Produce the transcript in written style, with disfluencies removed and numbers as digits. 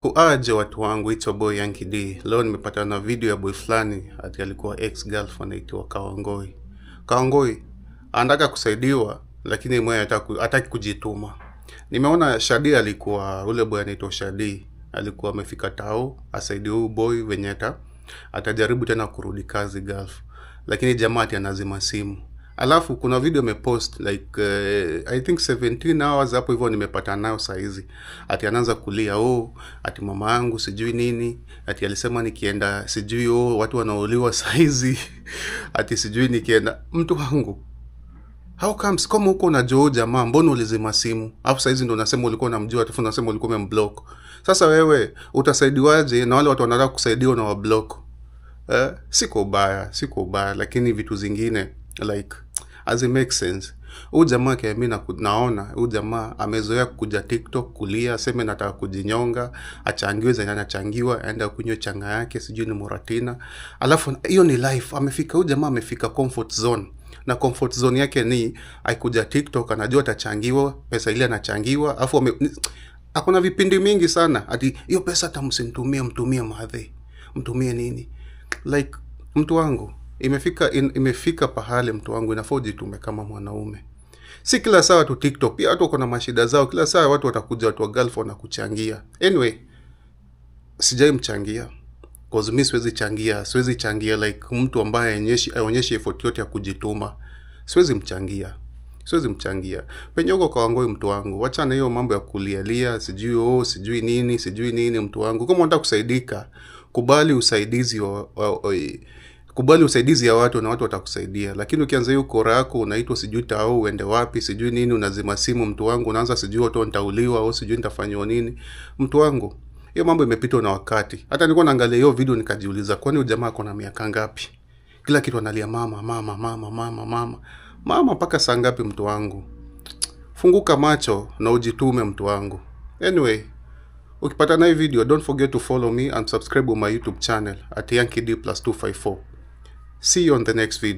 Kuaje watu wangu, it's your boy Yankee D. Leo nimepata na video ya boy fulani ati alikuwa ex-girlfriend anaitwa Kawangoi. Kawangoi anataka kusaidiwa lakini mwenye hataki kujituma. Nimeona Shadi alikuwa ule boy anaitwa Shadi alikuwa amefika tao asaidie huyu boy venye atajaribu tena kurudi kazi Gulf. Lakini jamaa ati anazima simu. Alafu kuna video amepost like I think 17 hours hapo hivyo nimepata nayo saa hizi. Ati anaanza kulia ati mama yangu sijui nini, ati alisema nikienda sijui watu wanauliwa saa hizi. Ati sijui nikienda mtu wangu. How comes kama huko unajua jamaa mbona ulizima simu? Alafu saa hizi ndo unasema ulikuwa unamjua alafu unasema ulikuwa umemblock. Sasa wewe utasaidiwaje na wale watu wanataka kusaidiwa na wablock? Siko ubaya lakini vitu zingine like as it makes sense. Huyu jamaa kia mimi naona huyu jamaa amezoea kuja TikTok kulia, aseme nataka kujinyonga, achangiwe zenye anachangiwa, aenda kunywa changa yake sijui ni Moratina. Alafu hiyo ni life. Huyu jamaa amefika comfort zone. Na comfort zone yake ni aikuja TikTok, anajua atachangiwa, pesa ile anachangiwa, alafu hakuna vipindi mingi sana. Ati hiyo pesa hata mtumie madhe. Mtumie nini? Like mtu wangu imefika pahali mtu wangu inafaa ujitume kama mwanaume. Si kila saa tu TikTok, pia watu wako na mashida zao. Kila saa watu watakuja watu wa Gulf na kuchangia. Anyway, sijai mchangia. Cause mimi siwezi changia like mtu ambaye aonyeshe effort yote ya kujituma. Siwezi mchangia. Penye uko Kawangoi mtu wangu, wacha na hiyo mambo ya kulialia, sijui nini mtu wangu. Kama unataka kusaidika, kubali usaidizi ya watu na watu watakusaidia. Lakini ukianza hiyo kora yako unaitwa sijui tao uende wapi, sijui nini, unazima simu mtu wangu, unaanza sijui watu nitauliwa au sijui nitafanywa nini. Mtu wangu, hiyo mambo imepitwa na wakati. Hata nilikuwa naangalia hiyo video nikajiuliza kwani huyu jamaa ako na miaka ngapi? Kila kitu analia mama mpaka saa ngapi mtu wangu? Funguka macho na ujitume mtu wangu. Anyway, ukipata na hii video don't forget to follow me and subscribe on my YouTube channel at YankeeD+254. See you on the next video.